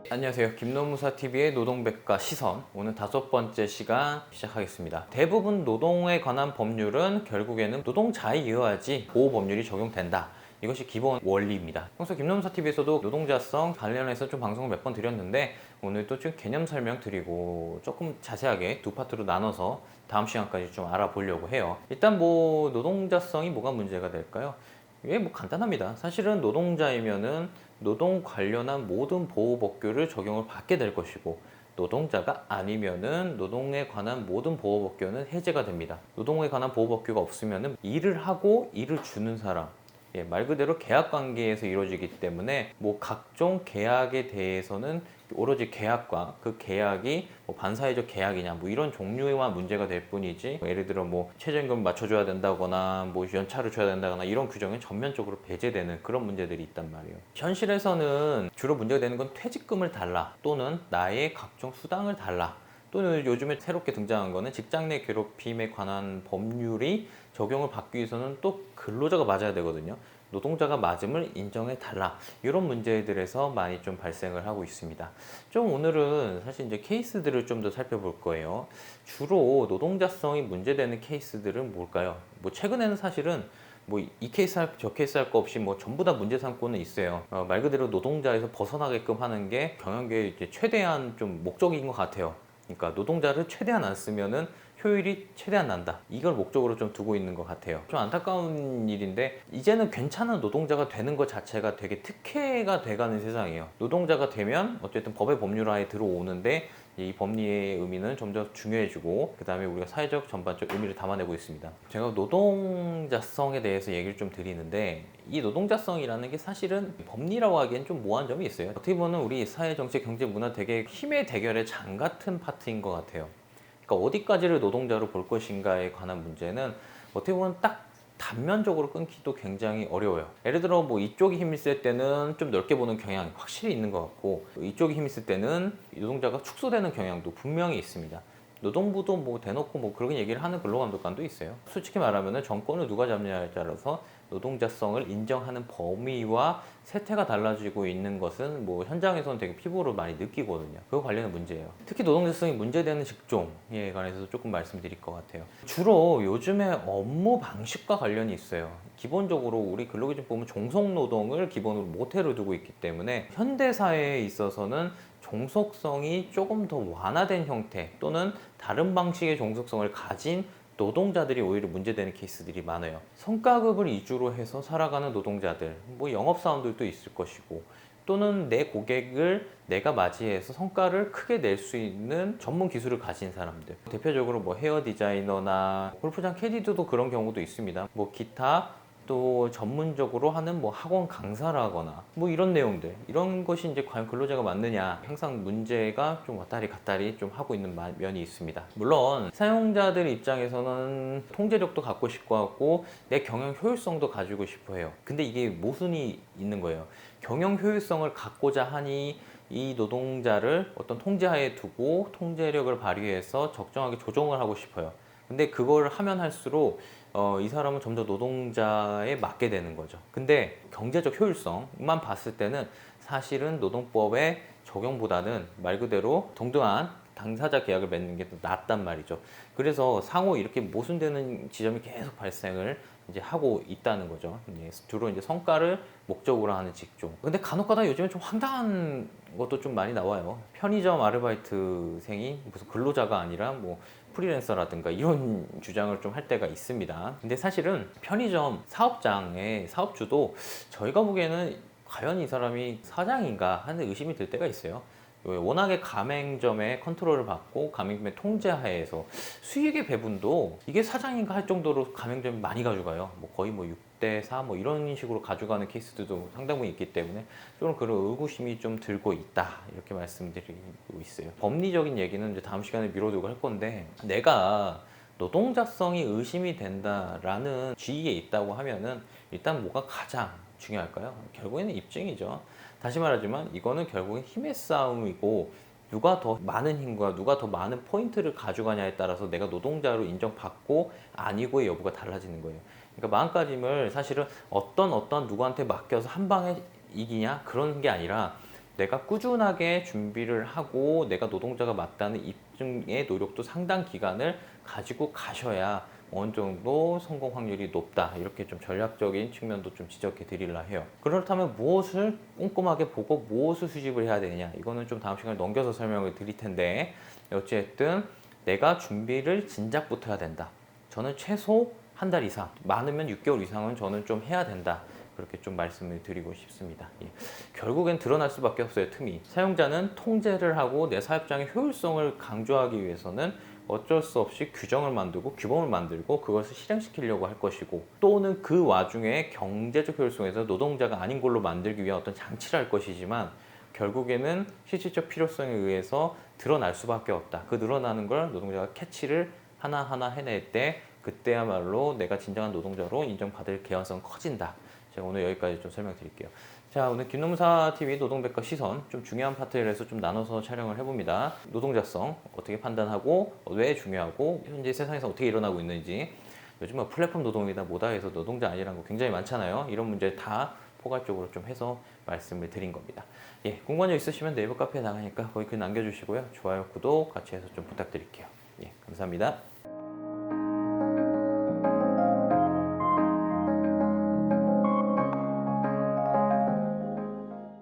안녕하세요. 김노무사TV의 노동백과 시선, 오늘 5번째 시간 시작하겠습니다. 대부분 노동에 관한 법률은 결국에는 노동자에 의하지 보호법률이 적용된다. 이것이 기본 원리입니다. 평소 김노무사TV에서도 노동자성 관련해서 좀 방송을 몇 번 드렸는데 오늘 또 좀 개념 설명 드리고 조금 자세하게 두 파트로 나눠서 다음 시간까지 좀 알아보려고 해요. 일단 노동자성이 뭐가 문제가 될까요? 이게 간단합니다. 사실은 노동자이면은 노동 관련한 모든 보호법규를 적용을 받게 될 것이고, 노동자가 아니면은 노동에 관한 모든 보호법규는 해제가 됩니다. 노동에 관한 보호법규가 없으면은 일을 하고 일을 주는 사람, 말 그대로 계약 관계에서 이루어지기 때문에 각종 계약에 대해서는 오로지 계약과 그 계약이 반사회적 계약이냐 이런 종류에만 문제가 될 뿐이지, 예를 들어 최저임금 맞춰줘야 된다거나 연차를 줘야 된다거나 이런 규정은 전면적으로 배제되는 그런 문제들이 있단 말이에요. 현실에서는 주로 문제가 되는 건 퇴직금을 달라, 또는 나의 각종 수당을 달라, 또는 요즘에 새롭게 등장한 거는 직장 내 괴롭힘에 관한 법률이 적용을 받기 위해서는 또 근로자가 맞아야 되거든요. 노동자가 맞음을 인정해 달라, 이런 문제들에서 많이 좀 발생을 하고 있습니다. 좀 오늘은 사실 이제 케이스들을 좀 더 살펴볼 거예요. 주로 노동자성이 문제되는 케이스들은 뭘까요? 최근에는 사실은 이 케이스 할 저 케이스 할 거 없이 전부 다 문제 삼고는 있어요. 말 그대로 노동자에서 벗어나게끔 하는 게 경영계의 이제 최대한 좀 목적인 것 같아요. 그러니까 노동자를 최대한 안 쓰면은 효율이 최대한 난다, 이걸 목적으로 좀 두고 있는 것 같아요. 좀 안타까운 일인데, 이제는 괜찮은 노동자가 되는 것 자체가 되게 특혜가 돼가는 세상이에요. 노동자가 되면 어쨌든 법의 법률화에 들어오는데, 이 법리의 의미는 점점 중요해지고, 그 다음에 우리가 사회적 전반적 의미를 담아내고 있습니다. 제가 노동자성에 대해서 얘기를 좀 드리는데, 이 노동자성이라는 게 사실은 법리라고 하기엔 좀 모호한 점이 있어요. 어떻게 보면 우리 사회, 정치, 경제, 문화 되게 힘의 대결의 장 같은 파트인 것 같아요. 그러니까 어디까지를 노동자로 볼 것인가에 관한 문제는 어떻게 보면 딱 단면적으로 끊기도 굉장히 어려워요. 예를 들어 이쪽이 힘이 쓸 때는 좀 넓게 보는 경향이 확실히 있는 것 같고, 이쪽이 힘이 쓸 때는 노동자가 축소되는 경향도 분명히 있습니다. 노동부도 대놓고 그런 얘기를 하는 근로감독관도 있어요. 솔직히 말하면 정권을 누가 잡느냐에 따라서 노동자성을 인정하는 범위와 세태가 달라지고 있는 것은 현장에서는 되게 피부로 많이 느끼거든요. 그거 관련된 문제예요. 특히 노동자성이 문제되는 직종에 관해서 조금 말씀드릴 것 같아요. 주로 요즘에 업무 방식과 관련이 있어요. 기본적으로 우리 근로기준 보면 종속노동을 기본으로 모태로 두고 있기 때문에 현대사회에 있어서는 종속성이 조금 더 완화된 형태 또는 다른 방식의 종속성을 가진 노동자들이 오히려 문제되는 케이스들이 많아요. 성과급을 위주로 해서 살아가는 노동자들, 영업사원들도 있을 것이고, 또는 내 고객을 내가 맞이해서 성과를 크게 낼 수 있는 전문 기술을 가진 사람들, 대표적으로 헤어 디자이너나 골프장 캐디도 그런 경우도 있습니다. 기타 또 전문적으로 하는 학원 강사를 하거나 이런 내용들, 이런 것이 이제 과연 근로자가 맞느냐, 항상 문제가 좀 왔다리 갔다리 좀 하고 있는 면이 있습니다. 물론 사용자들 입장에서는 통제력도 갖고 싶고 하고 내 경영 효율성도 가지고 싶어 해요. 근데 이게 모순이 있는 거예요. 경영 효율성을 갖고자 하니 이 노동자를 어떤 통제하에 두고 통제력을 발휘해서 적정하게 조정을 하고 싶어요. 근데 그걸 하면 할수록 이 사람은 점점 노동자에 맞게 되는 거죠. 근데 경제적 효율성만 봤을 때는 사실은 노동법의 적용보다는 말 그대로 동등한 당사자 계약을 맺는 게 더 낫단 말이죠. 그래서 상호 이렇게 모순되는 지점이 계속 발생을 이제 하고 있다는 거죠. 주로 이제 성과를 목적으로 하는 직종. 근데 간혹가다 요즘에 좀 황당한 것도 좀 많이 나와요. 편의점 아르바이트생이 무슨 근로자가 아니라 프리랜서라든가 이런 주장을 좀 할 때가 있습니다. 근데 사실은 편의점 사업장의 사업주도 저희가 보기에는 과연 이 사람이 사장인가 하는 의심이 들 때가 있어요. 워낙에 가맹점의 컨트롤을 받고 가맹점의 통제하에서 수익의 배분도 이게 사장인가 할 정도로 가맹점이 많이 가져가요. 거의 6대4 이런 식으로 가져가는 케이스들도 상당히 있기 때문에 좀 그런 의구심이 좀 들고 있다, 이렇게 말씀드리고 있어요. 법리적인 얘기는 이제 다음 시간에 미뤄두고 할 건데, 내가 노동자성이 의심이 된다라는 지위에 있다고 하면은 일단 뭐가 가장 중요할까요? 결국에는 입증이죠. 다시 말하지만 이거는 결국엔 힘의 싸움이고, 누가 더 많은 힘과 누가 더 많은 포인트를 가져가냐에 따라서 내가 노동자로 인정받고 아니고의 여부가 달라지는 거예요. 그러니까 마음가짐을 사실은 어떤 누구한테 맡겨서 한 방에 이기냐 그런 게 아니라, 내가 꾸준하게 준비를 하고 내가 노동자가 맞다는 입증의 노력도 상당 기간을 가지고 가셔야 어느 정도 성공 확률이 높다. 이렇게 좀 전략적인 측면도 좀 지적해 드리려 해요. 그렇다면 무엇을 꼼꼼하게 보고 무엇을 수집을 해야 되느냐, 이거는 좀 다음 시간에 넘겨서 설명을 드릴 텐데, 어쨌든 내가 준비를 진작부터 해야 된다. 저는 최소 한 달 이상, 많으면 6개월 이상은 저는 좀 해야 된다. 그렇게 좀 말씀을 드리고 싶습니다. 예. 결국엔 드러날 수밖에 없어요, 틈이. 사용자는 통제를 하고 내 사업장의 효율성을 강조하기 위해서는 어쩔 수 없이 규정을 만들고 규범을 만들고 그것을 실행시키려고 할 것이고, 또는 그 와중에 경제적 효율성에서 노동자가 아닌 걸로 만들기 위한 어떤 장치를 할 것이지만, 결국에는 실질적 필요성에 의해서 드러날 수밖에 없다. 그 늘어나는 걸 노동자가 캐치를 하나하나 해낼 때, 그때야말로 내가 진정한 노동자로 인정받을 개연성은 커진다. 제가 오늘 여기까지 좀 설명드릴게요. 자, 오늘 김농사TV 노동백과 시선, 좀 중요한 파트에서 좀 나눠서 촬영을 해봅니다. 노동자성 어떻게 판단하고 왜 중요하고 현재 세상에서 어떻게 일어나고 있는지, 요즘 뭐 플랫폼 노동이다 뭐다 해서 노동자 아니라는 거 굉장히 많잖아요. 이런 문제 다 포괄적으로 좀 해서 말씀을 드린 겁니다. 예, 궁금한 점 있으시면 네이버 카페에 나가니까 거기 글 남겨주시고요. 좋아요, 구독 같이 해서 좀 부탁드릴게요. 예, 감사합니다.